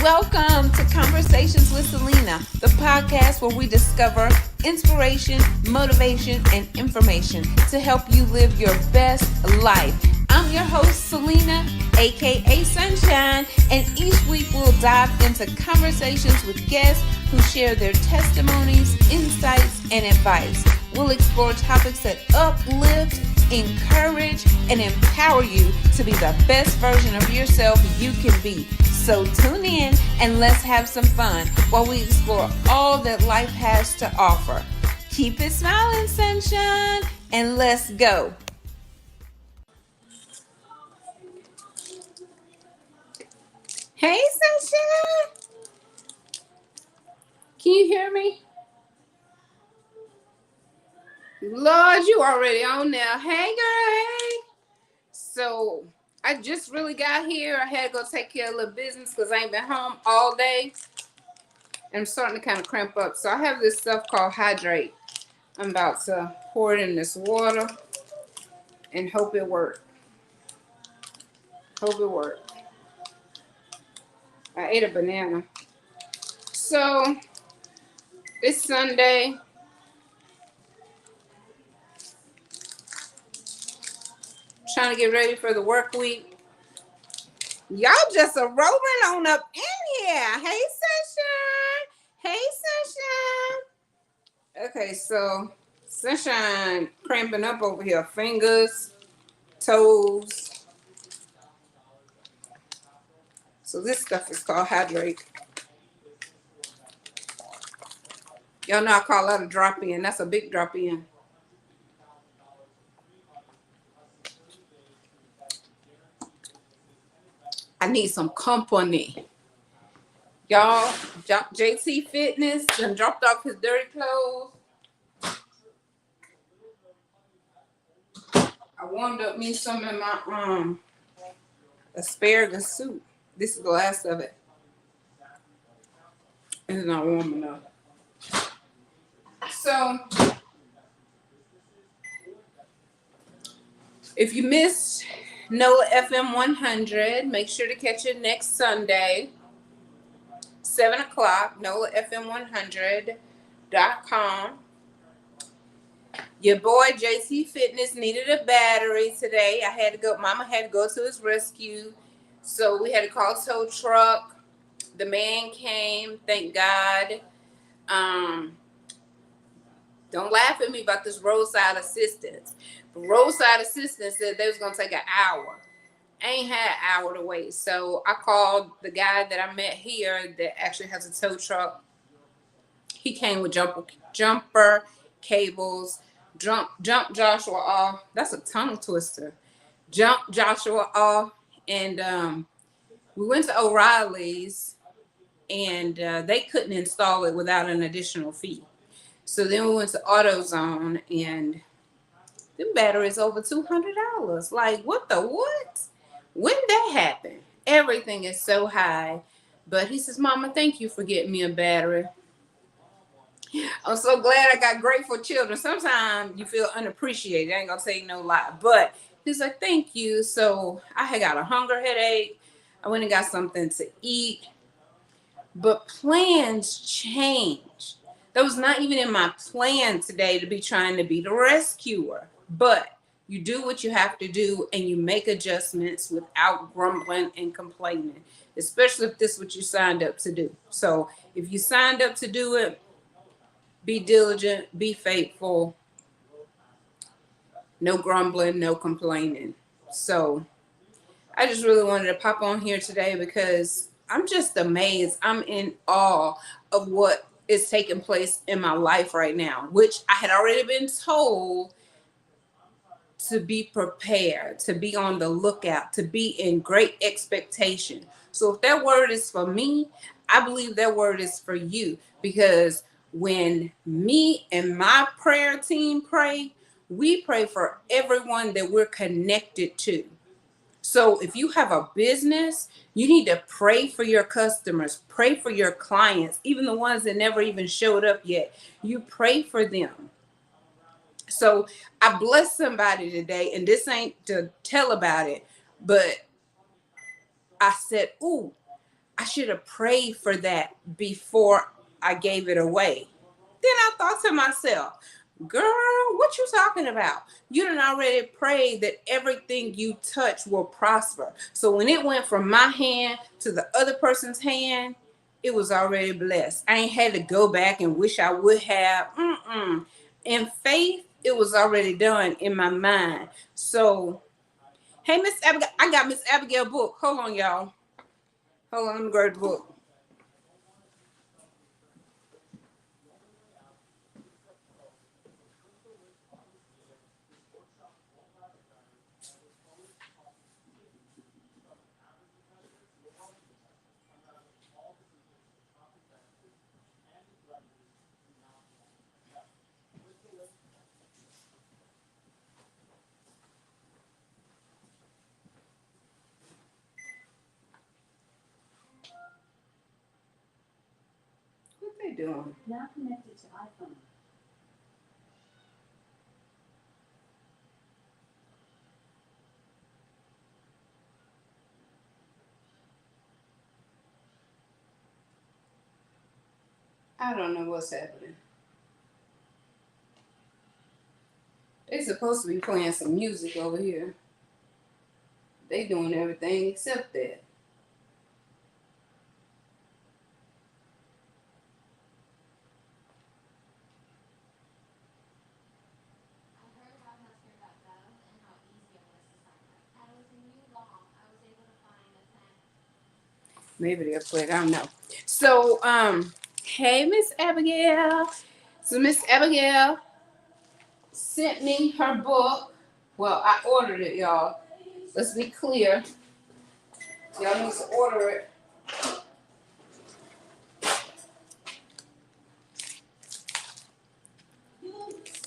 Welcome to Conversations with Selena, the podcast where we discover inspiration, motivation, and information to help you live your best life. I'm your host, Selena, aka Sunshine, and each week we'll dive into conversations with guests who share their testimonies, insights, and advice. We'll explore topics that uplift, encourage, and empower you to be the best version of yourself you can be. So tune in and let's have some fun while we explore all that life has to offer. Keep it smiling, sunshine, and let's go. Hey, sunshine. Can you hear me? Lord, you already on there. Hey, girl, hey. So I just really got here. I had to go take care of a little business because I ain't been home all day. And I'm starting to kind of cramp up. So I have this stuff called Hydrate. I'm about to pour it in this water and hope it works. Hope it works. I ate a banana. So it's Sunday. Trying to get ready for the work week. Y'all just are rolling on up in here. Hey, sunshine. Hey, sunshine. Okay, so sunshine cramping up over here. Fingers, toes. So this stuff is called Hydrate. Y'all know I call that a drop in. That's a big drop in. I need some company. Y'all, JT Fitness done dropped off his dirty clothes. I warmed up me some in my asparagus soup. This is the last of it. It's not warm enough. So, if you missed NOLA FM 100, make sure to catch it next Sunday, 7 o'clock, NOLAFM100.com. Your boy JC Fitness needed a battery today. Mama had to go to his rescue. So we had to call tow truck. The man came, thank God. Don't laugh at me about this roadside assistance. But roadside assistance said they was going to take an hour. I ain't had an hour to wait. So I called the guy that I met here that actually has a tow truck. He came with jumper cables, jump Joshua off. That's a tongue twister. Jump Joshua off. And we went to O'Reilly's and they couldn't install it without an additional fee. So then we went to AutoZone and them batteries over $200. Like, what the what? When did that happen? Everything is so high. But he says, Mama, thank you for getting me a battery. I'm so glad I got grateful children. Sometimes you feel unappreciated. I ain't gonna say no lie. But he's like, thank you. So I had got a hunger headache. I went and got something to eat. But plans change. That was not even in my plan today to be trying to be the rescuer. But you do what you have to do and you make adjustments without grumbling and complaining, especially if this is what you signed up to do. So if you signed up to do it, be diligent, be faithful, no grumbling, no complaining. So I just really wanted to pop on here today because I'm just amazed. I'm in awe of what is taking place in my life right now, which I had already been told to be prepared, to be on the lookout, to be in great expectation. So if that word is for me, I believe that word is for you, because when me and my prayer team pray, we pray for everyone that we're connected to. So if you have a business, you need to pray for your customers, pray for your clients, even the ones that never even showed up yet. You pray for them. So I blessed somebody today, and this ain't to tell about it, but I said, ooh, I should have prayed for that before I gave it away. Then I thought to myself, girl, what you talking about? You done already prayed that everything you touch will prosper. So when it went from my hand to the other person's hand, it was already blessed. I ain't had to go back and wish I would have. In faith, it was already done in my mind. So, hey, Miss Abigail, I got Miss Abigail book. Hold on, y'all. Hold on, let me grab the book. What they doing? Now connected to iPhone. I don't know what's happening. They supposed to be playing some music over here. They doing everything except that. Maybe they'll play it. I don't know. So, hey, Miss Abigail. So Miss Abigail sent me her book. Well, I ordered it, y'all. Let's be clear. Y'all need to order it.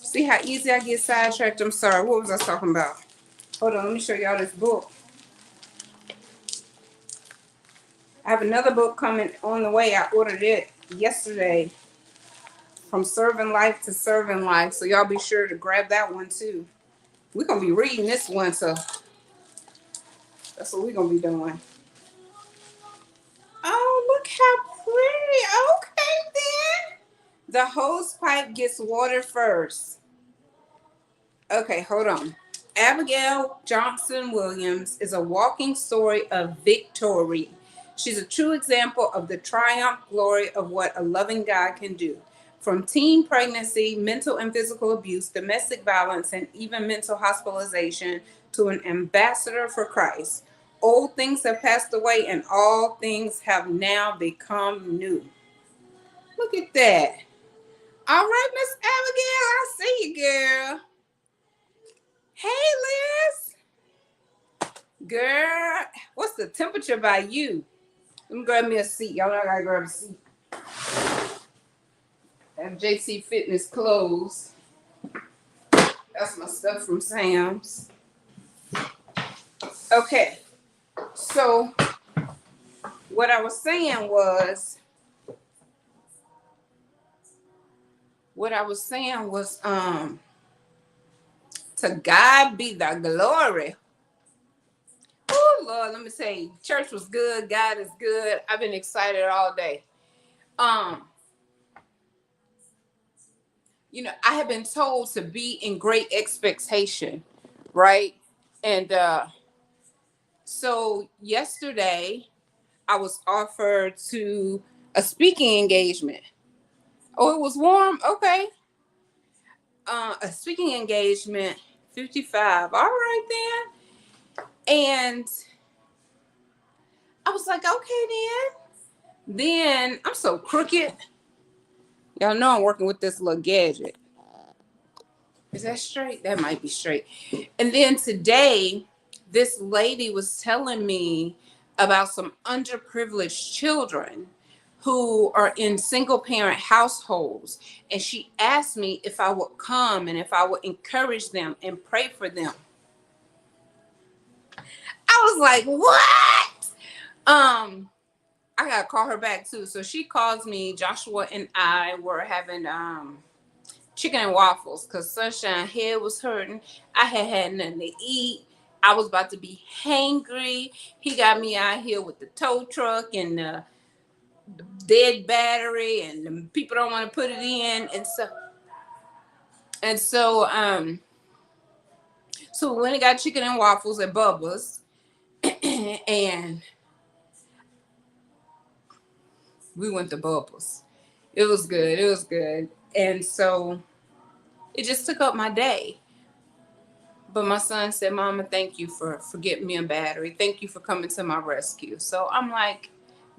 See how easy I get sidetracked? I'm sorry. What was I talking about? Hold on. Let me show y'all this book. I have another book coming on the way. I ordered it yesterday. From Serving Life to Serving Life. So y'all be sure to grab that one too. We're going to be reading this one. So that's what we're going to be doing. Oh, look how pretty. Okay, then. The hose pipe gets water first. Okay, hold on. Abigail Johnson Williams is a walking story of victory. She's a true example of the triumph glory of what a loving God can do. From teen pregnancy, mental and physical abuse, domestic violence, and even mental hospitalization, to an ambassador for Christ. Old things have passed away and all things have now become new. Look at that. All right, Miss Abigail, I see you, girl. Hey, Liz. Girl, what's the temperature by you? Let me grab me a seat. Y'all know I gotta grab a seat. That JC Fitness clothes. That's my stuff from Sam's. Okay, so what I was saying was, to God be the glory. Oh Lord, let me say, church was good. God is good. I've been excited all day. I have been told to be in great expectation, right? And so yesterday, I was offered to a speaking engagement. Oh, it was warm. Okay. A speaking engagement, 55. All right then. And I was like, okay then. Then I'm so crooked. Y'all know I'm working with this little gadget. Is that straight? That might be straight. And then today, this lady was telling me about some underprivileged children who are in single parent households. And she asked me if I would come and if I would encourage them and pray for them. I was like, what? I gotta call her back too. So she calls me. Joshua and I were having chicken and waffles because Sunshine head was hurting. I had had nothing to eat, I was about to be hangry. He got me out here with the tow truck and the dead battery, and the people don't want to put it in, and so we went and got chicken and waffles at Bubba's, and we went to Bubba's. It was good. It was good, and so it just took up my day. But my son said, "Mama, thank you for getting me a battery. Thank you for coming to my rescue." So I'm like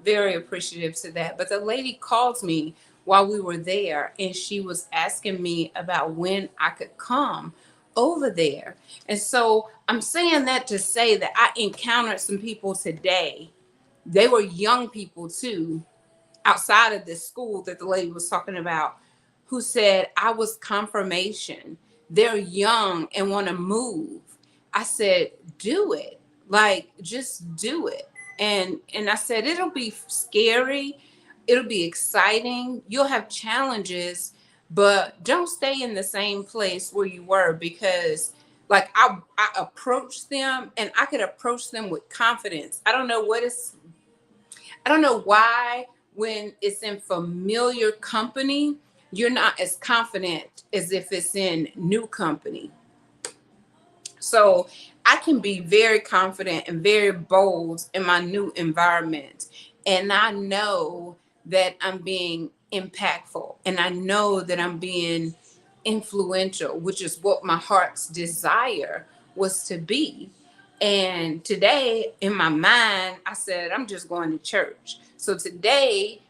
very appreciative to that. But the lady called me while we were there, and she was asking me about when I could come over there. And so I'm saying that to say that I encountered some people today. They were young people too, outside of this school that the lady was talking about, who said, I was confirmation. They're young and want to move. I said, do it. Like, just do it. And I said, it'll be scary. It'll be exciting. You'll have challenges, but don't stay in the same place where you were, because like I approached them, and I could approach them with confidence. I don't know why when it's in familiar company, you're not as confident as if it's in new company. So I can be very confident and very bold in my new environment. And I know that I'm being impactful, and I know that I'm being influential, which is what my heart's desire was to be. And today in my mind, I said, I'm just going to church. So today,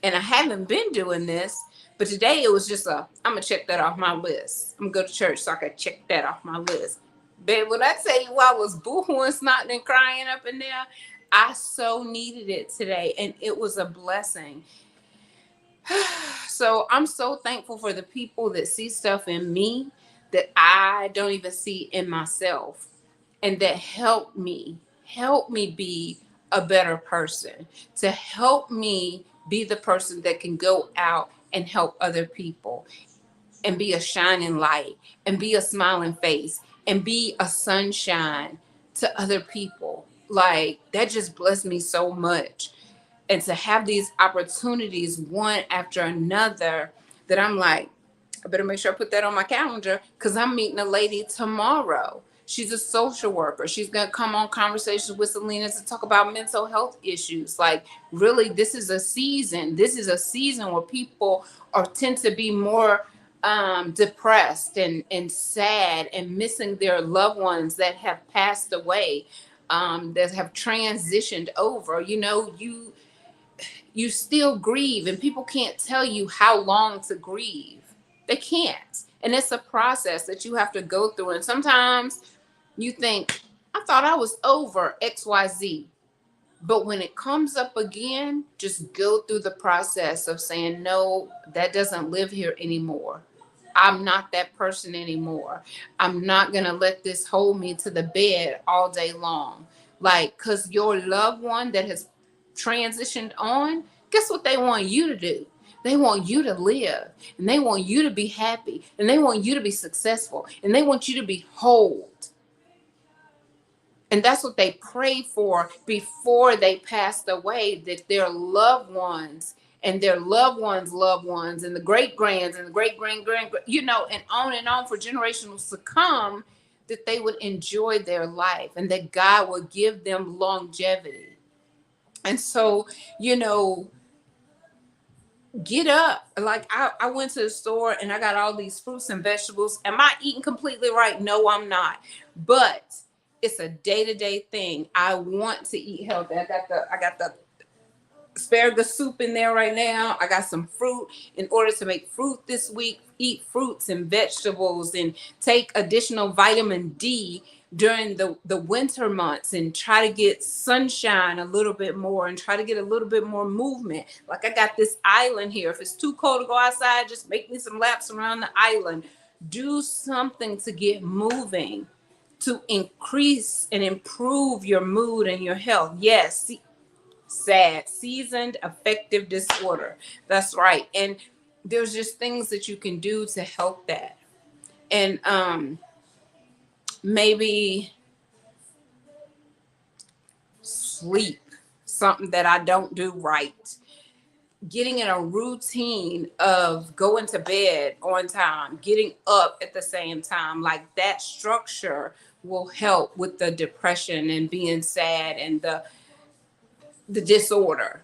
and I haven't been doing this, but today it was just I'm gonna check that off my list. I'm gonna go to church so I can check that off my list. Babe, when I tell you I was boohooing, snotting, and crying up in there, I so needed it today, and it was a blessing. So I'm so thankful for the people that see stuff in me that I don't even see in myself, and that help me be a better person, to help me be the person that can go out and help other people, and be a shining light, and be a smiling face, and be a sunshine to other people. Like, that just blessed me so much. And to have these opportunities one after another, that I'm like, I better make sure I put that on my calendar, because I'm meeting a lady tomorrow. She's a social worker. She's going to come on Conversations with Selena to talk about mental health issues. Like, really, this is a season. This is a season where people tend to be more depressed and sad, and missing their loved ones that have passed away, that have transitioned over. You still grieve, and people can't tell you how long to grieve. They can't. And it's a process that you have to go through. And sometimes you think, I thought I was over XYZ. But when it comes up again, just go through the process of saying, no, that doesn't live here anymore. I'm not that person anymore. I'm not going to let this hold me to the bed all day long. Like, because your loved one that has transitioned on, guess what they want you to do? They want you to live, and they want you to be happy, and they want you to be successful, and they want you to be whole. And that's what they prayed for before they passed away, that their loved ones and their loved ones and the great grands and the great grand, and on for generations to come, that they would enjoy their life, and that God would give them longevity. And so, get up. Like, I went to the store and I got all these fruits and vegetables. Am I eating completely right? No, I'm not. But it's a day-to-day thing. I want to eat healthy. I got the asparagus soup in there right now. I got some fruit. In order to make fruit this week, eat fruits and vegetables, and take additional vitamin D during the winter months, and try to get sunshine a little bit more, and try to get a little bit more movement. Like, I got this island here. If it's too cold to go outside, just make me some laps around the island. Do something to get moving, to increase and improve your mood and your health. Yes, seasoned affective disorder. That's right. And there's just things that you can do to help that. And maybe sleep, something that I don't do right. Getting in a routine of going to bed on time, getting up at the same time, like that structure will help with the depression and being sad and the disorder.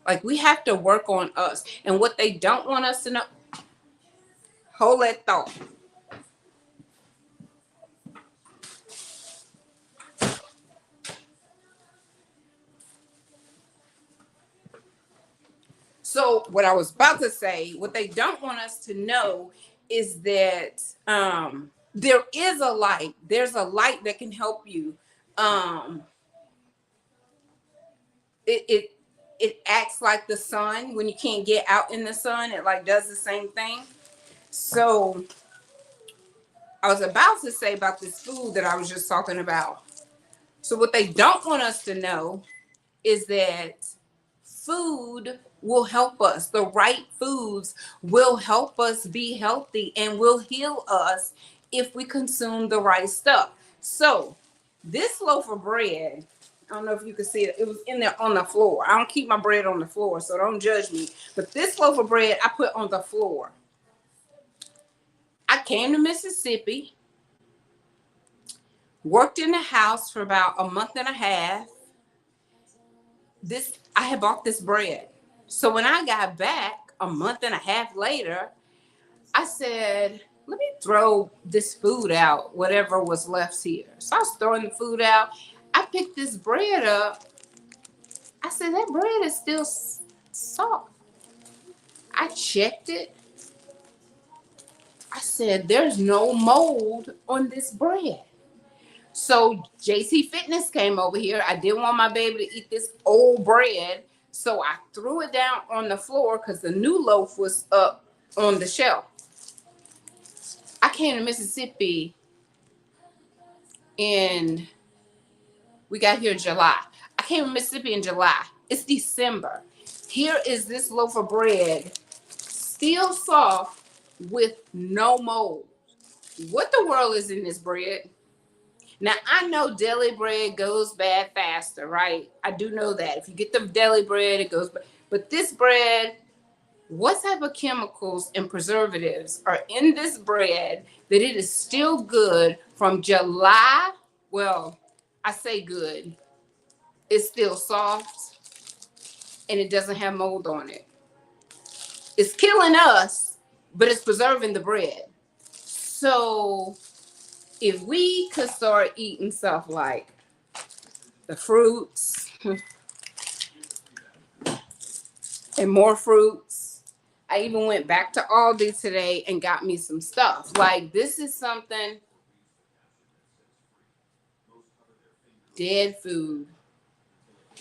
Like we have to work on us. And what they don't want us to know, hold that thought. So what I was about to say, what they don't want us to know is that there is a light. There's a light that can help you. Um, it it acts like the sun. When you can't get out in the sun, it like does the same thing. So I was about to say about this food that I was just talking about. So what they don't want us to know is that food will help us. The right foods will help us be healthy and will heal us if we consume the right stuff. So this loaf of bread, I don't know if you can see it. It was in there on the floor. I don't keep my bread on the floor, so don't judge me. But this loaf of bread I put on the floor. I came to Mississippi, worked in the house for about a month and a half. I had bought this bread. So when I got back a month and a half later, I said, let me throw this food out, whatever was left here. So I was throwing the food out. I picked this bread up. I said, that bread is still soft. I checked it. I said, there's no mold on this bread. So JC Fitness came over here. I didn't want my baby to eat this old bread. So I threw it down on the floor because the new loaf was up on the shelf. I came to Mississippi we got here in July. I came to Mississippi in July. It's December. Here is this loaf of bread, still soft with no mold. What the world is in this bread? Now, I know deli bread goes bad faster, right? I do know that. If you get the deli bread, it goes bad. But this bread, what type of chemicals and preservatives are in this bread that it is still good from July? Well, I say good. It's still soft and it doesn't have mold on it. It's killing us, but it's preserving the bread. So if we could start eating stuff like the fruits and more fruits. I even went back to Aldi today and got me some stuff. Like this is something, dead food.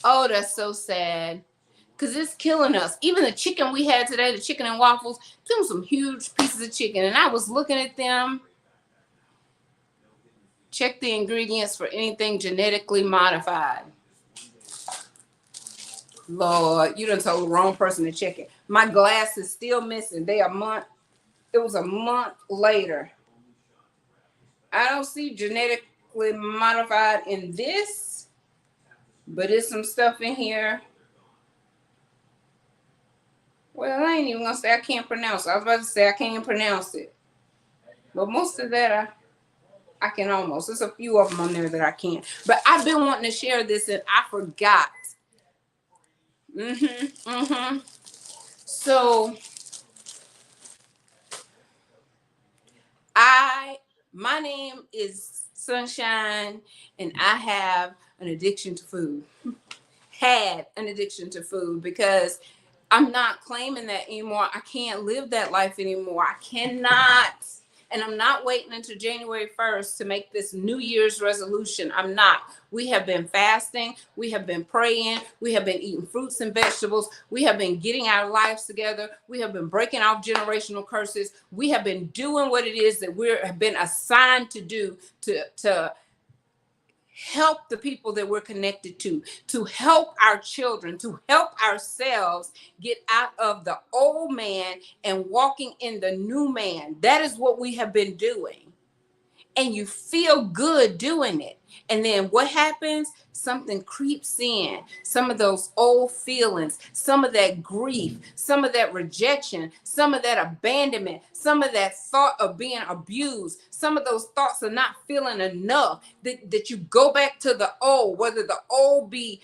Oh, that's so sad. Because it's killing us. Even the chicken we had today, the chicken and waffles, them some huge pieces of chicken. And I was looking at them. Check the ingredients for anything genetically modified. Lord, you done told the wrong person to check it. My glass is still missing. It was a month later. I don't see genetically modified in this, but there's some stuff in here. Well, I ain't even gonna say I can't pronounce it. I was about to say I can't pronounce it. But most of that I can almost. There's a few of them on there that I can't. But I've been wanting to share this and I forgot. So my name is Sunshine and I have an addiction to food. Had an addiction to food because I'm not claiming that anymore. I can't live that life anymore. I cannot. And I'm not waiting until January 1st to make this New Year's resolution. I'm not. We have been fasting. We have been praying. We have been eating fruits and vegetables. We have been getting our lives together. We have been breaking off generational curses. We have been doing what it is that we have been assigned to do to help the people that we're connected to help our children, to help ourselves get out of the old man and walking in the new man. That is what we have been doing. And you feel good doing it. And then what happens? Something creeps in. Some of those old feelings, some of that grief, some of that rejection, some of that abandonment, some of that thought of being abused, some of those thoughts of not feeling enough, that you go back to the old, whether the old be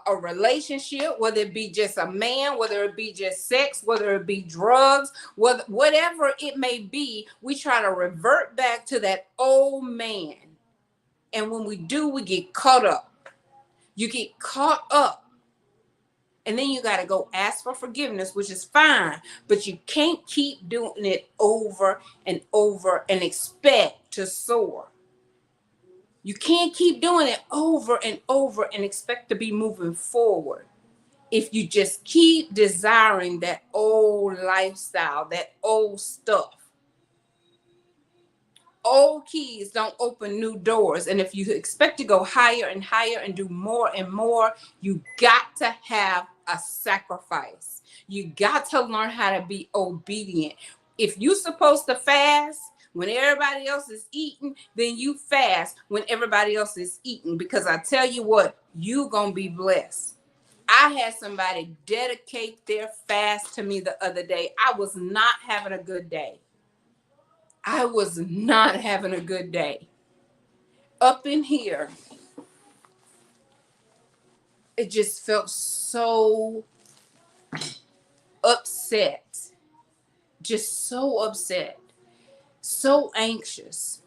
a relationship, whether it be just a man, whether it be just sex, whether it be drugs, whatever it may be, we try to revert back to that old man. And when we do, we get caught up. You get caught up. And then you got to go ask for forgiveness, which is fine. But you can't keep doing it over and over and expect to soar. You can't keep doing it over and over and expect to be moving forward. If you just keep desiring that old lifestyle, that old stuff. Old keys don't open new doors. And if you expect to go higher and higher and do more and more, you got to have a sacrifice. You got to learn how to be obedient. If you're supposed to fast when everybody else is eating, then you fast when everybody else is eating. Because I tell you what, you're going to be blessed. I had somebody dedicate their fast to me the other day. I was not having a good day. I was not having a good day. Up in here, it just felt so upset. Just so upset. So anxious.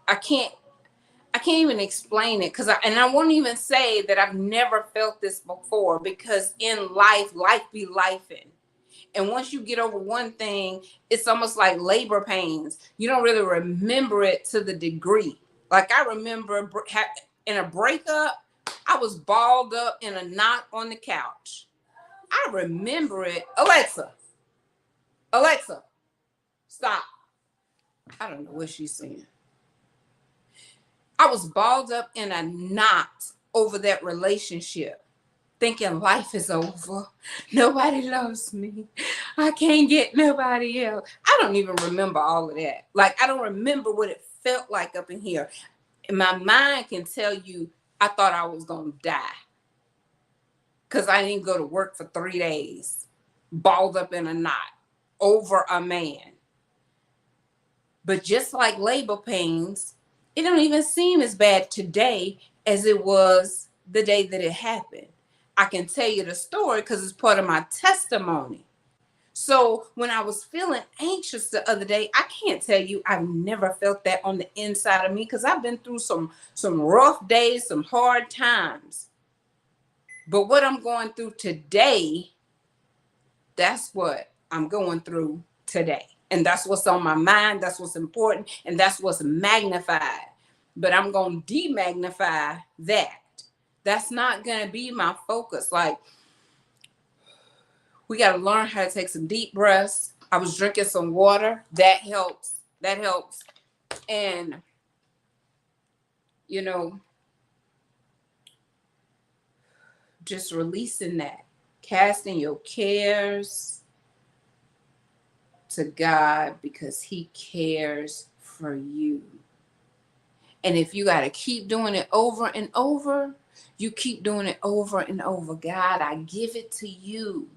I can't even explain it, and I won't even say that I've never felt this before, because in life be lifing. And once you get over one thing, it's almost like labor pains. You don't really remember it to the degree. Like I remember in a breakup, I was balled up in a knot on the couch. I remember it. Alexa, stop. I don't know what she's saying. I was balled up in a knot over that relationship, thinking life is over. Nobody loves me. I can't get nobody else. I don't even remember all of that. Like, I don't remember what it felt like up in here. And my mind can tell you I thought I was going to die, because I didn't go to work for 3 days, balled up in a knot over a man. But just like labor pains, it don't even seem as bad today as it was the day that it happened. I can tell you the story because it's part of my testimony. So when I was feeling anxious the other day, I can't tell you I've never felt that on the inside of me, because I've been through some rough days, some hard times. But what I'm going through today, that's what I'm going through today. And that's what's on my mind. That's what's important. And that's what's magnified. But I'm going to demagnify that. That's not going to be my focus. Like, we got to learn how to take some deep breaths. I was drinking some water. That helps. And, just releasing that. Casting your cares to God, because He cares for you. And if you got to keep doing it over and over, you keep doing it over and over. God, I give it to you,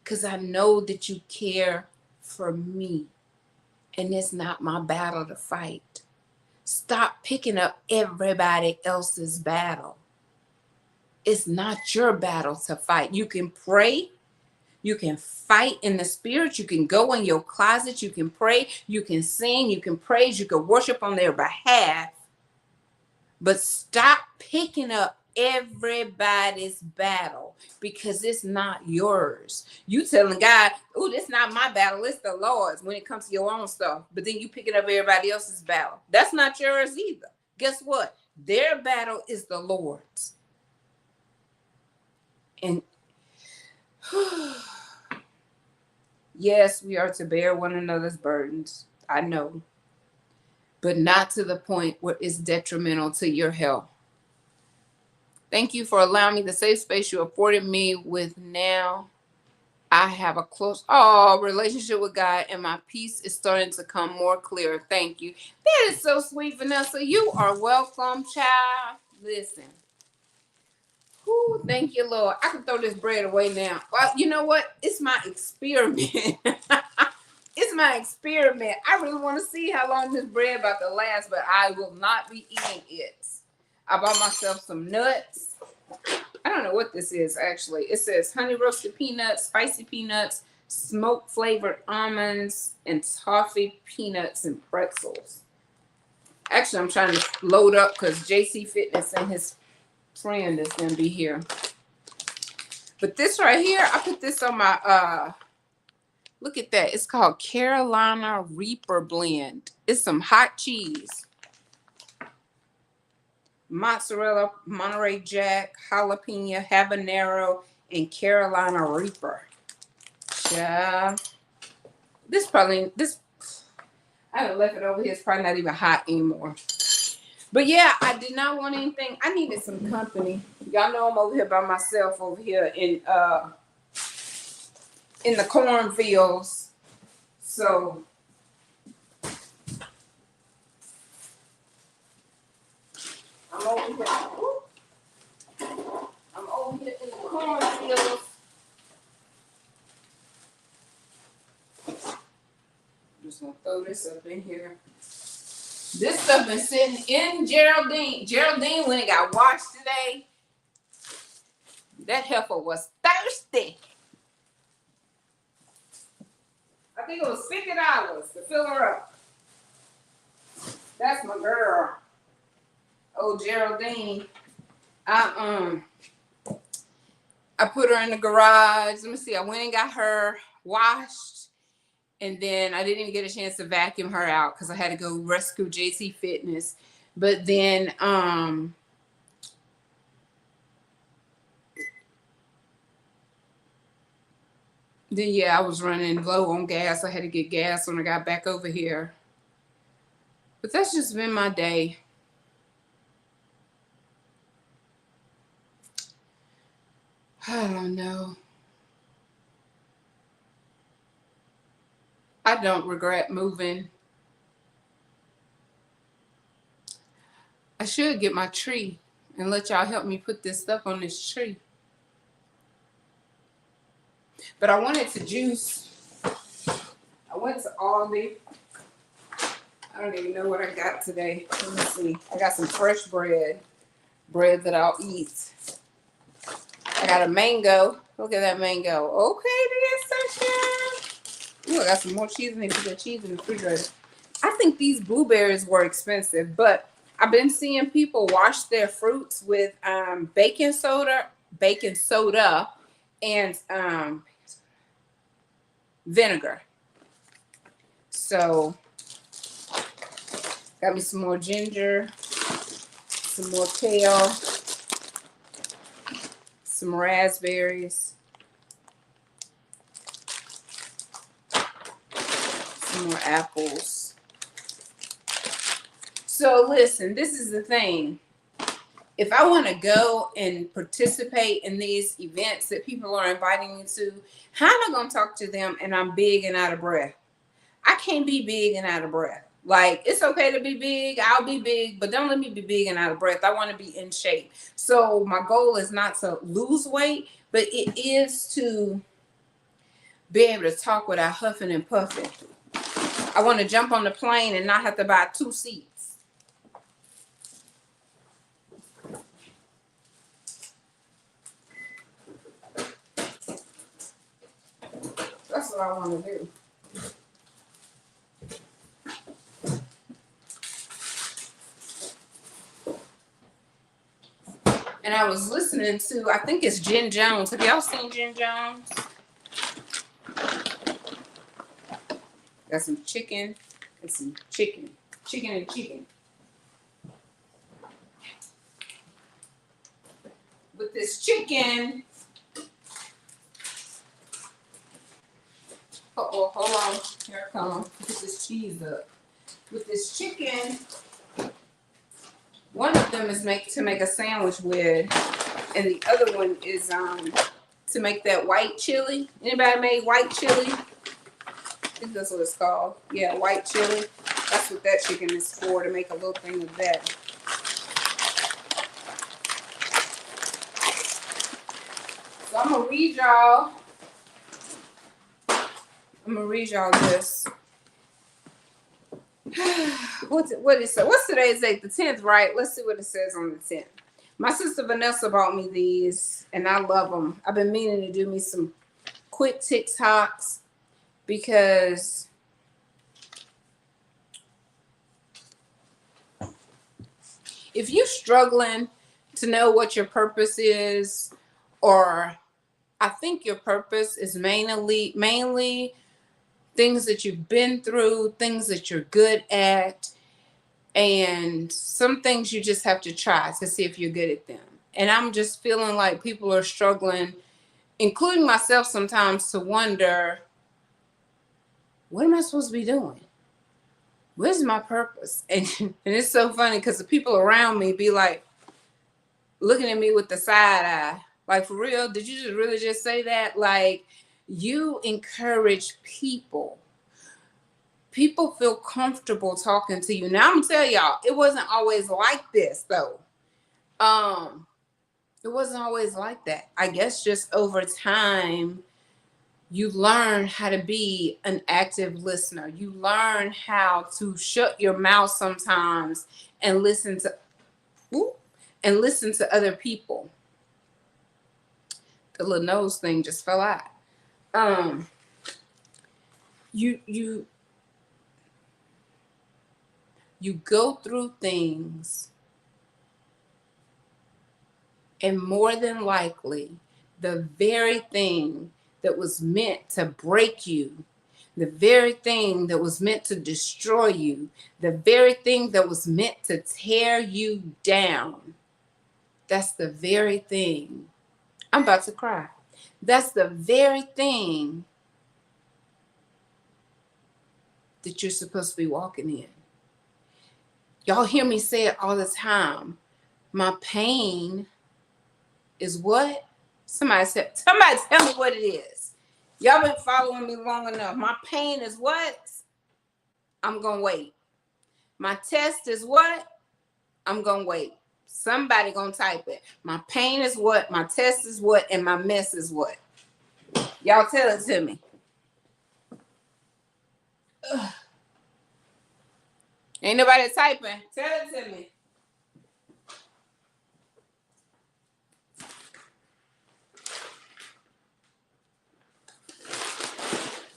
because I know that you care for me. And it's not my battle to fight. Stop picking up everybody else's battle. It's not your battle to fight. You can pray. You can fight in the spirit. You can go in your closet. You can pray. You can sing. You can praise. You can worship on their behalf. But stop picking up everybody's battle, because it's not yours. You telling God, "Oh, this not my battle. It's the Lord's," when it comes to your own stuff. But then you picking up everybody else's battle. That's not yours either. Guess what? Their battle is the Lord's. And yes, we are to bear one another's burdens. I know. But not to the point where it's detrimental to your health. Thank you for allowing me the safe space you afforded me with now. I have a close relationship with God, and my peace is starting to come more clear. Thank you. That is so sweet, Vanessa. You are welcome, child. Listen. Whew, thank you, Lord. I can throw this bread away now. Well, you know what? It's my experiment. It's my experiment. I really want to see how long this bread about to last, but I will not be eating it. I bought myself some nuts. I don't know what this is actually. It says honey roasted peanuts, spicy peanuts, smoke flavored almonds, and toffee peanuts and pretzels. Actually, I'm trying to load up because JC Fitness and his friend is gonna be here. But this right here, I put this on my look at that. It's called Carolina Reaper Blend. It's some hot cheese, mozzarella, Monterey Jack, jalapeno, habanero, and Carolina Reaper. Yeah. I haven't left it over here. It's probably not even hot anymore. But yeah, I did not want anything. I needed some company. Y'all know I'm over here by myself over here in the cornfields. So I'm over here. I'm over here in the cornfields. I'm just gonna throw this up in here. This stuff been sitting in Geraldine. Geraldine, when it got washed today, that heifer was thirsty. I think it was $50 to fill her up. That's my girl. Oh, Geraldine. I put her in the garage. Let me see. I went and got her washed. And then I didn't even get a chance to vacuum her out because I had to go rescue JC Fitness. But then yeah, I was running low on gas. I had to get gas when I got back over here. But that's just been my day. I don't know. I don't regret moving. I should get my tree and let y'all help me put this stuff on this tree. But I wanted to juice. I went to Aldi. I don't even know what I got today. Let me see. I got some fresh bread that I'll eat. I got a mango. Look at that mango. Okay, there's sunshine. Ooh, I got some more cheese in there. Put that cheese in the refrigerator. I think these blueberries were expensive, but I've been seeing people wash their fruits with baking soda, and vinegar. So, got me some more ginger, some more kale, some raspberries, some more apples. So listen, this is the thing. If I want to go and participate in these events that people are inviting me to, how am I going to talk to them and I'm big and out of breath? I can't be big and out of breath. Like, it's okay to be big. I'll be big, but don't let me be big and out of breath. I want to be in shape. So my goal is not to lose weight, but it is to be able to talk without huffing and puffing. I want to jump on the plane and not have to buy 2 seats. That's what I want to do. And I was listening to, I think it's Jen Jones. Have y'all seen Jen Jones? Got some chicken and some chicken. Chicken and chicken. With this chicken. Uh-oh, hold on. Here it comes. Put this cheese up. With this chicken, one of them is to make a sandwich with, and the other one is to make that white chili. Anybody made white chili? I think that's what it's called. Yeah, white chili. That's what that chicken is for, to make a little thing of that. So I'm gonna read y'all this. What is it? What's today's date? The 10th, right? Let's see what it says on the 10th. My sister Vanessa bought me these, and I love them. I've been meaning to do me some quick TikToks because if you're struggling to know what your purpose is, or I think your purpose is mainly things that you've been through, things that you're good at, and some things you just have to try to see if you're good at them. And I'm just feeling like people are struggling, including myself sometimes, to wonder, what am I supposed to be doing? Where's my purpose? And it's so funny because the people around me be like looking at me with the side eye. Like, for real, did you just really just say that? Like, you encourage people. People feel comfortable talking to you. Now I'm gonna tell y'all, it wasn't always like this though. It wasn't always like that. I guess just over time, you learn how to be an active listener. You learn how to shut your mouth sometimes and listen to other people. The little nose thing just fell out. You go through things, and more than likely, the very thing that was meant to break you, the very thing that was meant to destroy you, the very thing that was meant to tear you down, that's the very thing. I'm about to cry. That's the very thing that you're supposed to be walking in. Y'all hear me say it all the time. My pain is what? Somebody tell me what it is. Y'all been following me long enough. My pain is what? I'm gonna wait. My test is what? I'm gonna wait. Somebody gonna type it. My pain is what? My test is what? And my mess is what? Y'all tell it to me. Ugh. Ain't nobody typing. Tell it to me.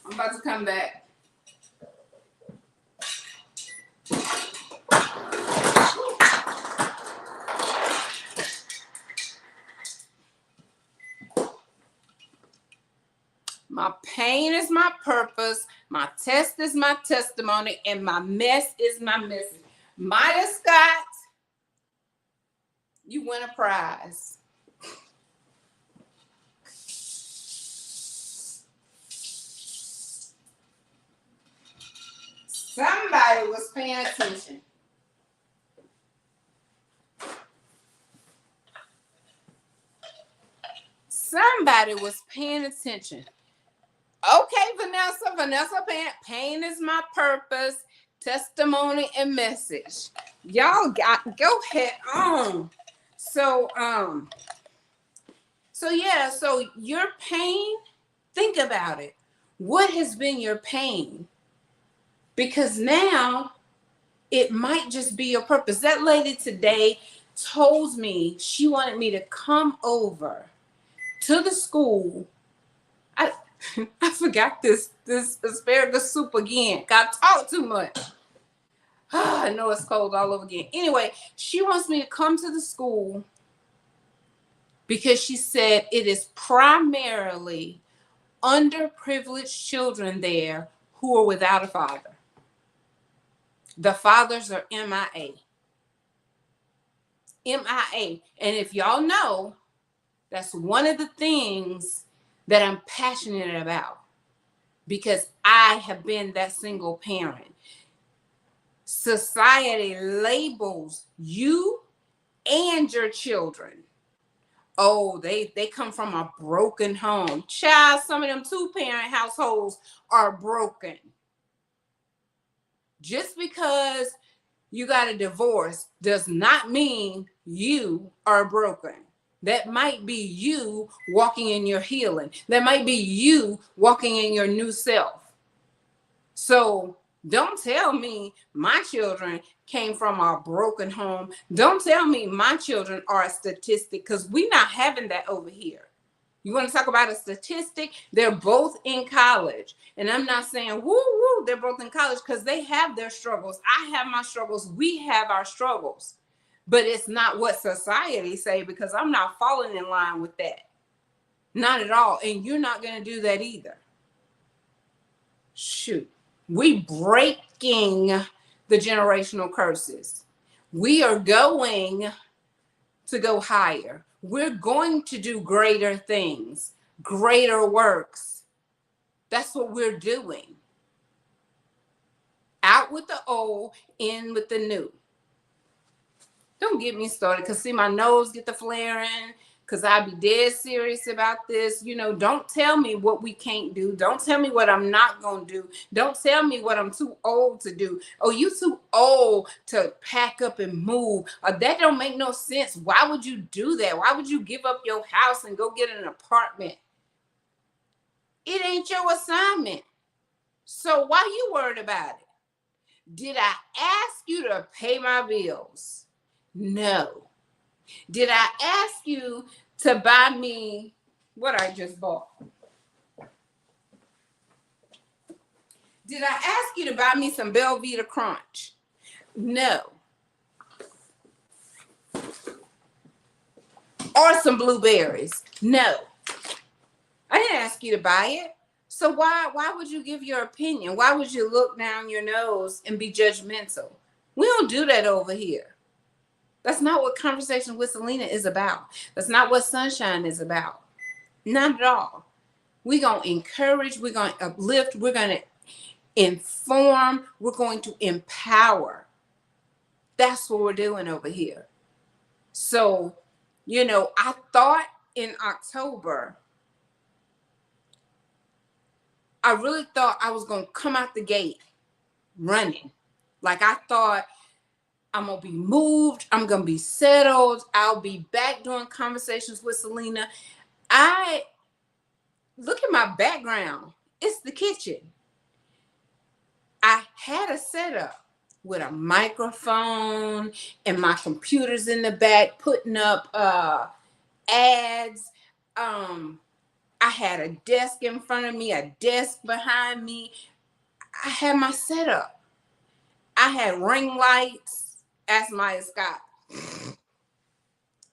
I'm about to come back. My pain is my purpose. My test is my testimony. And my mess is my message. Maya Scott, you win a prize. Somebody was paying attention. Somebody was paying attention. Okay, Vanessa, pain is my purpose, testimony, and message. Y'all go ahead on. So your pain, think about it. What has been your pain? Because now it might just be your purpose. That lady today told me she wanted me to come over to the school. I forgot this asparagus soup again. Got talked too much. I know it's cold all over again. Anyway, she wants me to come to the school because she said it is primarily underprivileged children there who are without a father. The fathers are MIA. MIA. And if y'all know, that's one of the things that I'm passionate about, because I have been that single parent. Society labels you and your children Oh, they come from a broken home. Child, some of them two-parent households are broken. Just because you got a divorce does not mean you are broken. That might be you walking in your healing. That might be you walking in your new self. So don't tell me my children came from a broken home. Don't tell me my children are a statistic, because we're not having that over here. You want to talk about a statistic? They're both in college. And I'm not saying, woo, woo, they're both in college, because they have their struggles. I have my struggles. We have our struggles. But it's not what society say, because I'm not falling in line with that. Not at all. And you're not going to do that either. Shoot. We breaking the generational curses. We are going to go higher. We're going to do greater things, greater works. That's what we're doing. Out with the old, in with the new. Don't get me started, because see, my nose get the flaring, because I be dead serious about this. You know, don't tell me what we can't do. Don't tell me what I'm not going to do. Don't tell me what I'm too old to do. Oh, you too old to pack up and move. That don't make no sense. Why would you do that? Why would you give up your house and go get an apartment? It ain't your assignment. So why you worried about it? Did I ask you to pay my bills? No. Did I ask you to buy me what I just bought? Did I ask you to buy me some Belvita Crunch? No. Or some blueberries? No. I didn't ask you to buy it. So why would you give your opinion? Why would you look down your nose and be judgmental? We don't do that over here. That's not what Conversation with Selena is about. That's not what Sunshine is about. Not at all. We're going to encourage. We're going to uplift. We're going to inform. We're going to empower. That's what we're doing over here. So, you know, I thought in October, I really thought I was going to come out the gate running. Like, I thought, I'm going to be moved. I'm going to be settled. I'll be back doing Conversations with Selena. I look at my background. It's the kitchen. I had a setup with a microphone and my computer's in the back putting up ads. I had a desk in front of me, a desk behind me. I had my setup. I had ring lights. Ask Maya Scott.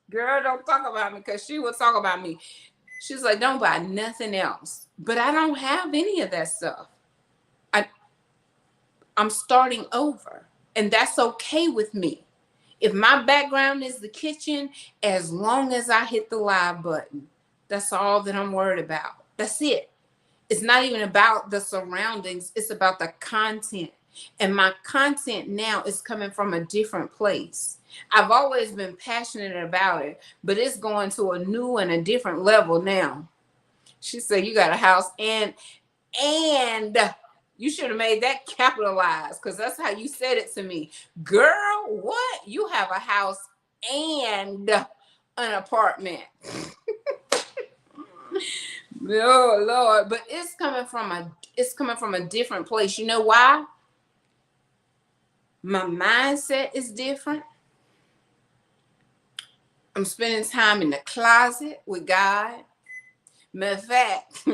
Girl, don't talk about me, because she will talk about me. She's like, don't buy nothing else. But I don't have any of that stuff. I'm starting over. And that's okay with me. If my background is the kitchen, as long as I hit the live button, that's all that I'm worried about. That's it. It's not even about the surroundings. It's about the content. And my content now is coming from a different place. I've always been passionate about it, but it's going to a new and a different level now. She said, you got a house and you should have made that capitalized, because that's how you said it to me. Girl, what? You have a house and an apartment. Oh Lord, but it's coming from a different place. You know why? My mindset is different. I'm spending time in the closet with God. Matter of fact,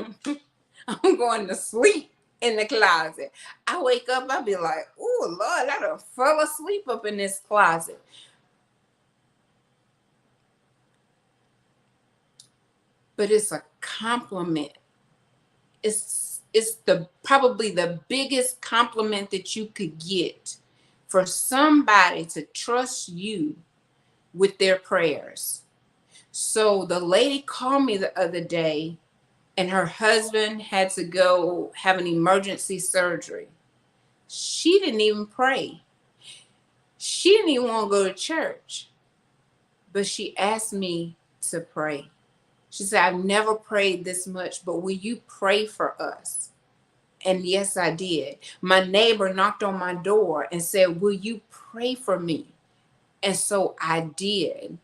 I'm going to sleep in the closet. I wake up, I'll be like, oh Lord, I done fell asleep up in this closet. But it's a compliment. It's probably the biggest compliment that you could get, for somebody to trust you with their prayers. So the lady called me the other day, and her husband had to go have an emergency surgery. She didn't even pray. She didn't even want to go to church. But she asked me to pray. She said, I've never prayed this much, but will you pray for us? And yes, I did. My neighbor knocked on my door and said, will you pray for me? And so I did.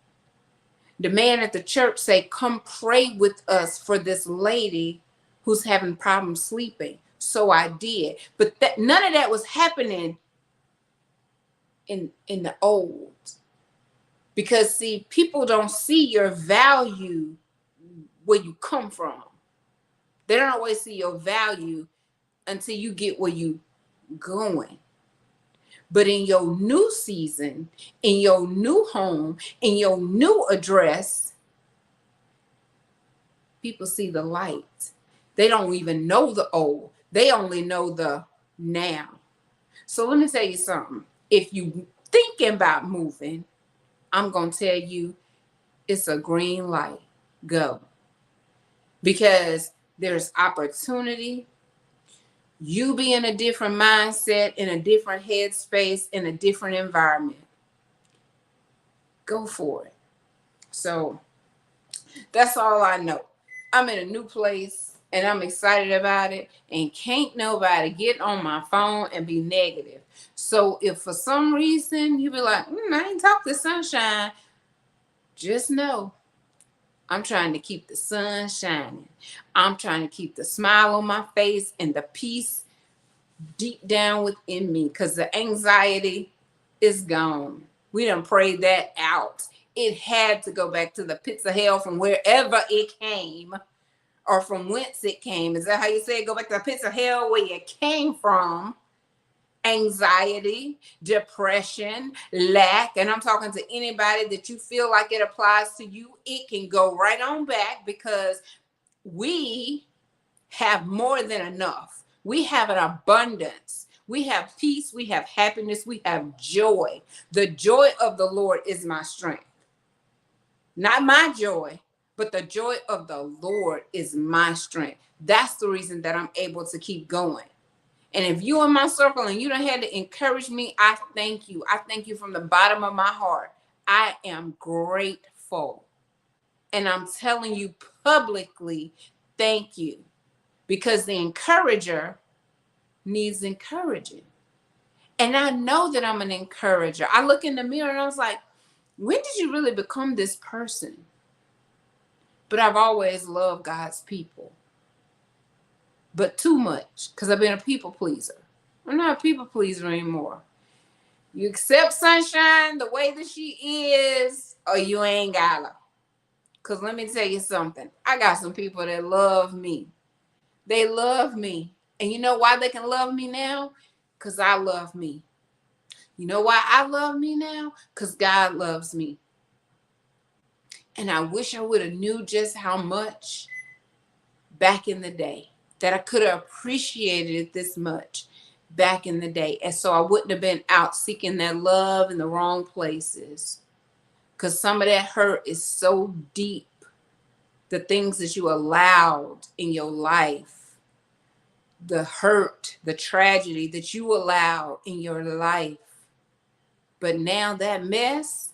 The man at the church said, come pray with us for this lady who's having problems sleeping. So I did. But none of that was happening in the old. Because see, people don't see your value where you come from. They don't always see your value until you get where you going. But in your new season, in your new home, in your new address, people see the light. They don't even know the old. They only know the now. So let me tell you something. If you thinking about moving, I'm going to tell you it's a green light. Go. Because there's opportunity. You be in a different mindset, in a different headspace, in a different environment. Go for it. So that's all I know. I'm in a new place and I'm excited about it. And can't nobody get on my phone and be negative. So if for some reason you be like, I ain't talk to Sunshine, just know I'm trying to keep the sun shining. I'm trying to keep the smile on my face and the peace deep down within me, because the anxiety is gone. We done prayed that out. It had to go back to the pits of hell from wherever it came, or from whence it came. Is that how you say it? Go back to the pits of hell where you came from. Anxiety, depression, lack, and I'm talking to anybody that you feel like it applies to you. It can go right on back, because we have more than enough. We have an abundance. We have peace. We have happiness. We have joy. The joy of the Lord is my strength. Not my joy, but the joy of the Lord is my strength. That's the reason that I'm able to keep going. And if you're in my circle and you don't have to encourage me, I thank you. I thank you from the bottom of my heart. I am grateful. And I'm telling you publicly, thank you. Because the encourager needs encouraging. And I know that I'm an encourager. I look in the mirror and I was like, when did you really become this person? But I've always loved God's people. But too much, because I've been a people pleaser. I'm not a people pleaser anymore. You accept Sunshine the way that she is, or you ain't got her. Because let me tell you something. I got some people that love me. They love me. And you know why they can love me now? Because I love me. You know why I love me now? Because God loves me. And I wish I would have knew just how much back in the day, that I could have appreciated it this much back in the day. And so I wouldn't have been out seeking that love in the wrong places. Because some of that hurt is so deep. The things that you allowed in your life, the hurt, the tragedy that you allowed in your life. But now that mess,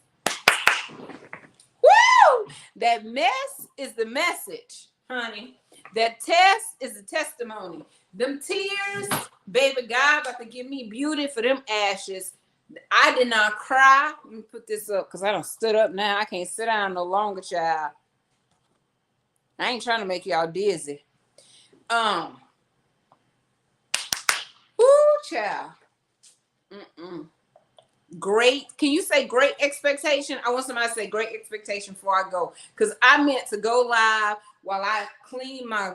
woo! That mess is the message, honey. That test is the testimony. Them tears, baby, God about to give me beauty for them ashes. I did not cry. Let me put this up because I done stood up now. I can't sit down no longer, child. I ain't trying to make y'all dizzy. Woo, child. Great. Can you say great expectation? I want somebody to say great expectation before I go. Because I meant to go live while I clean my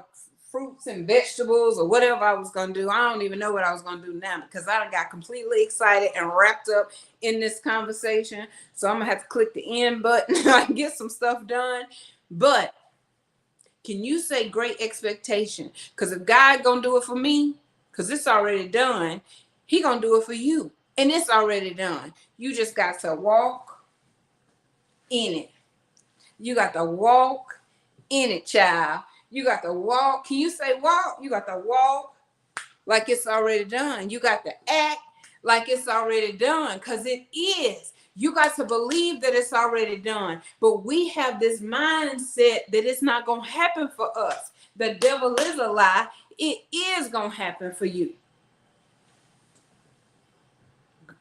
fruits and vegetables or whatever I was going to do. I don't even know what I was going to do now because I got completely excited and wrapped up in this conversation. So I'm going to have to click the end button and get some stuff done. But can you say great expectation? Because if God going to do it for me, because it's already done, he going to do it for you. And it's already done. You just got to walk in it. You got to walk in it, child. You got to walk. Can you say walk? You got to walk like it's already done. You got to act like it's already done, because it is. You got to believe that it's already done. But we have this mindset that it's not going to happen for us. The devil is a lie. It is going to happen for you.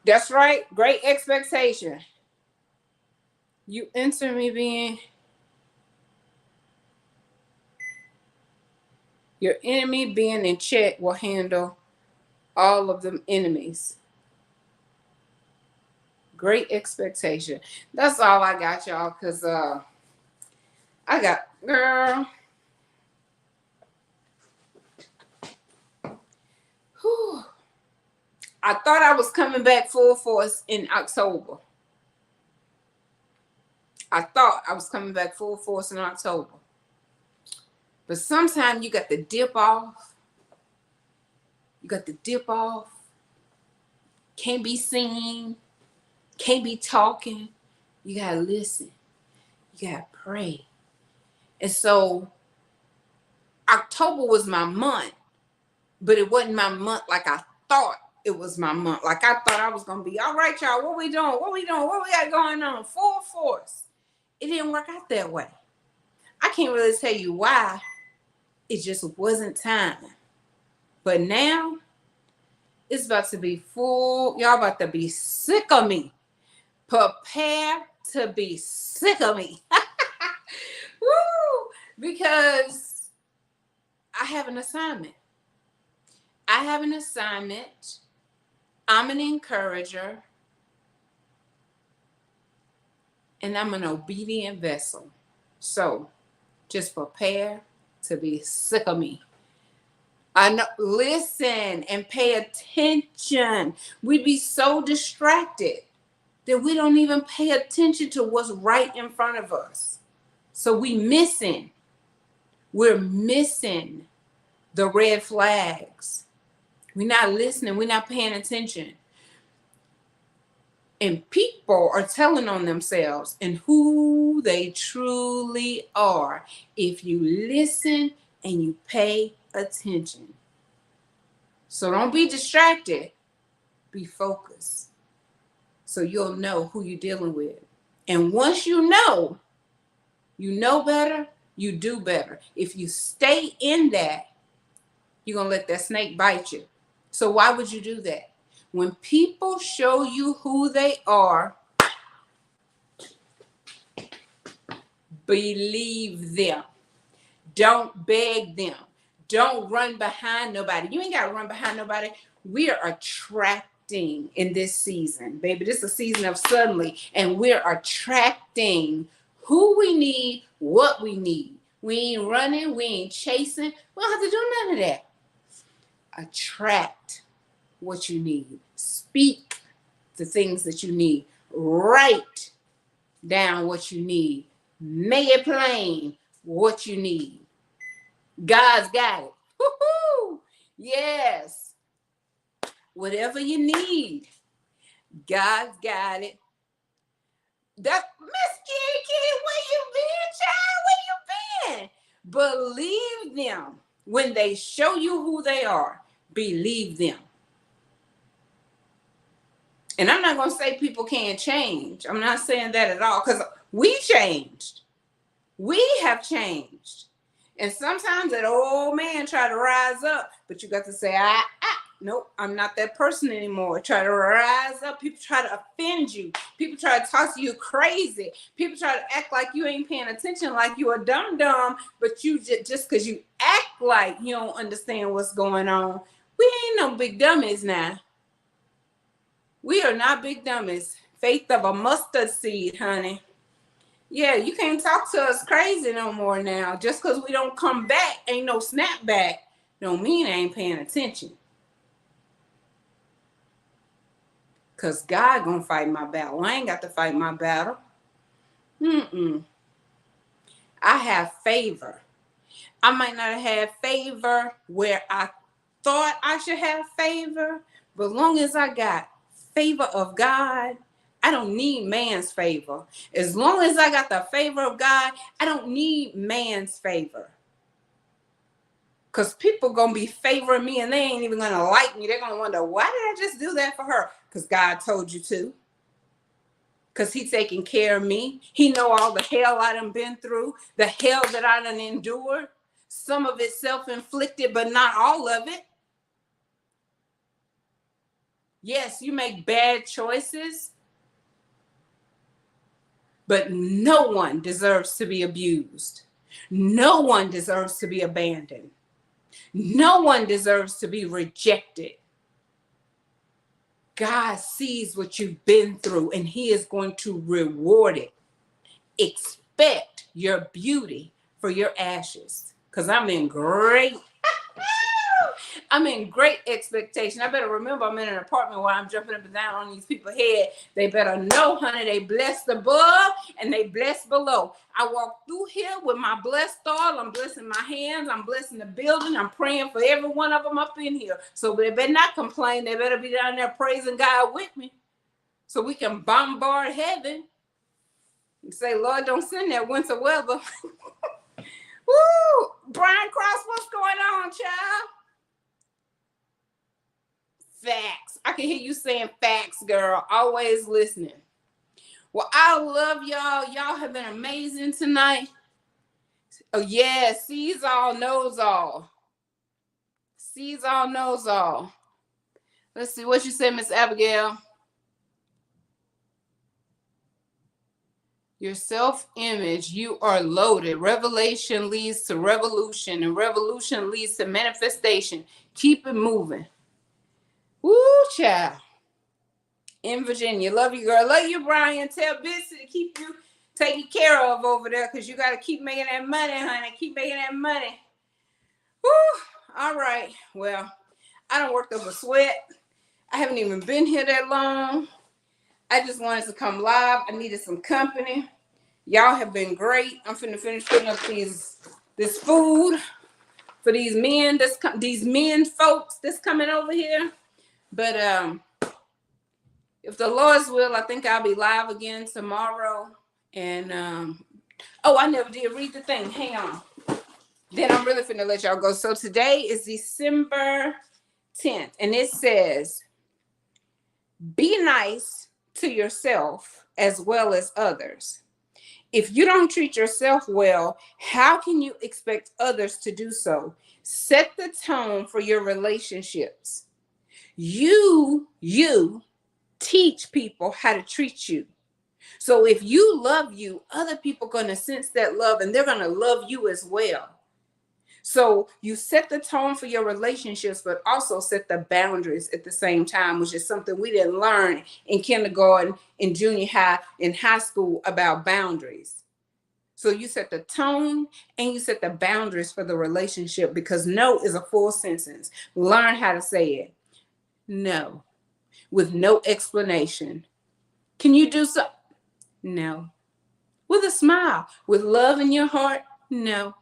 That's right. Great expectation. You enter me being your enemy being in check will handle all of them enemies. Great expectation. That's all I got, y'all, because I got, girl. Whew. I thought I was coming back full force in October. I thought I was coming back full force in October. But sometimes you got to dip off. You got to dip off. Can't be seen. Can't be talking. You got to listen. You got to pray. And so October was my month, but it wasn't my month like I thought it was my month. Like I thought I was going to be, all right, y'all, what we doing? What we doing? What we got going on? Full force. It didn't work out that way. I can't really tell you why. It just wasn't time. But now it's about to be full. Y'all about to be sick of me. Prepare to be sick of me. Woo! Because I have an assignment. I have an assignment. I'm an encourager. And I'm an obedient vessel. So just prepare to be sick of me. I know, listen and pay attention. We'd be so distracted that we don't even pay attention to what's right in front of us. So we're missing the red flags. We're not listening. We're not paying attention. And people are telling on themselves and who they truly are if you listen and you pay attention. So don't be distracted. Be focused. So you'll know who you're dealing with. And once you know better, you do better. If you stay in that, you're going to let that snake bite you. So why would you do that? When people show you who they are, believe them. Don't beg them. Don't run behind nobody. You ain't got to run behind nobody. We are attracting in this season, baby. This is a season of suddenly, and we're attracting who we need, what we need. We ain't running. We ain't chasing. We don't have to do none of that. Attract what you need. Speak the things that you need. Write down what you need. Make it plain what you need. God's got it. Woo-hoo! Yes. Whatever you need, God's got it. That Miss Kitty, where you been, child? Where you been? Believe them. When they show you who they are, believe them. And I'm not going to say people can't change. I'm not saying that at all, because we changed. We have changed. And sometimes that old man try to rise up, but you got to say, nope, I'm not that person anymore. Try to rise up. People try to offend you. People try to talk to you crazy. People try to act like you ain't paying attention, like you a dumb, but you just because you act like you don't understand what's going on. We ain't no big dummies now. We are not big dummies. Faith of a mustard seed, honey. Yeah, you can't talk to us crazy no more now. Just because we don't come back, ain't no snap back, don't mean I ain't paying attention. Because God gonna fight my battle. I ain't got to fight my battle. I have favor. I might not have favor where I thought I should have favor, but long as I got favor of God, I don't need man's favor. As long as I got the favor of God, I don't need man's favor. Because people going to be favoring me and they ain't even going to like me. They're going to wonder, why did I just do that for her? Because God told you to. because he taking care of me. He know all the hell I done been through, the hell that I done endured. Some of it self-inflicted, but not all of it. Yes, you make bad choices, but no one deserves to be abused. No one deserves to be abandoned. No one deserves to be rejected. God sees what you've been through and he is going to reward it. Expect your beauty for your ashes. Because I'm in great expectation. I better remember I'm in an apartment where I'm jumping up and down on these people's head. They better know, honey, they blessed above and they blessed below. I walk through here with my blessed oil. I'm blessing my hands. I'm blessing the building. I'm praying for every one of them up in here. So they better not complain. They better be down there praising God with me so we can bombard heaven and say, Lord, don't send that winter weather. Woo! Brian Cross, what's going on, child? Facts. I can hear you saying facts, girl. Always listening. Well, I love y'all. Y'all have been amazing tonight. Oh, yeah. Sees all, knows all. Sees all, knows all. Let's see what you said, Miss Abigail. Your self-image, you are loaded. Revelation leads to revolution, and revolution leads to manifestation. Keep it moving. Woo, child. In Virginia. Love you, girl. Love you, Brian. Tell Bitsy to keep you taken care of over there because you got to keep making that money, honey. Keep making that money. Woo. All right. Well, I done worked up a sweat. I haven't even been here that long. I just wanted to come live. I needed some company. Y'all have been great. I'm finna finish putting up this food for these men folks that's coming over here. But if the Lord's will, I think I'll be live again tomorrow. And I never did read the thing. Hang on. Then I'm really finna let y'all go. So today is December 10th, and it says, be nice to yourself as well as others. If you don't treat yourself well, how can you expect others to do so? Set the tone for your relationships. You teach people how to treat you. So if you love you, other people are going to sense that love and they're going to love you as well. So you set the tone for your relationships, but also set the boundaries at the same time, which is something we didn't learn in kindergarten, in junior high, in high school about boundaries. So you set the tone and you set the boundaries for the relationship, because no is a full sentence. Learn how to say it. No, with no explanation. Can you do so? No. With a smile, with love in your heart? No.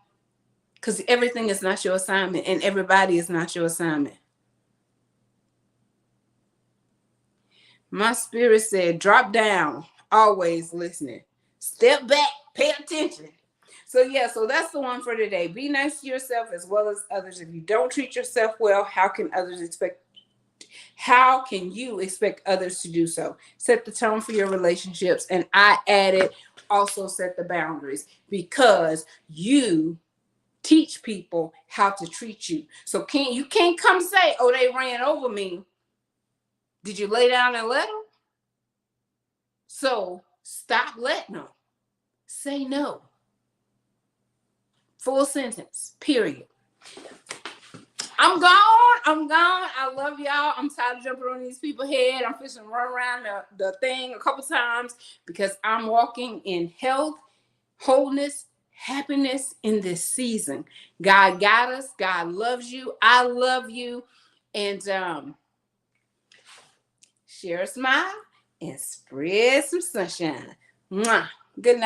Because everything is not your assignment and everybody is not your assignment. My spirit said, drop down, always listening. Step back, pay attention. So that's the one for today. Be nice to yourself as well as others. If you don't treat yourself well, how can you expect others to do so? Set the tone for your relationships. And I added, also set the boundaries, because you teach people how to treat you. So you can't come say, oh, they ran over me. Did you lay down and let them? So stop letting them. Say no. Full sentence, period. I'm gone. I love y'all. I'm tired of jumping on these people's head. I'm fixing to run around the thing a couple times because I'm walking in health, wholeness, happiness in this season. God got us. God loves you. I love you. And share a smile and spread some sunshine. Mwah. Good night.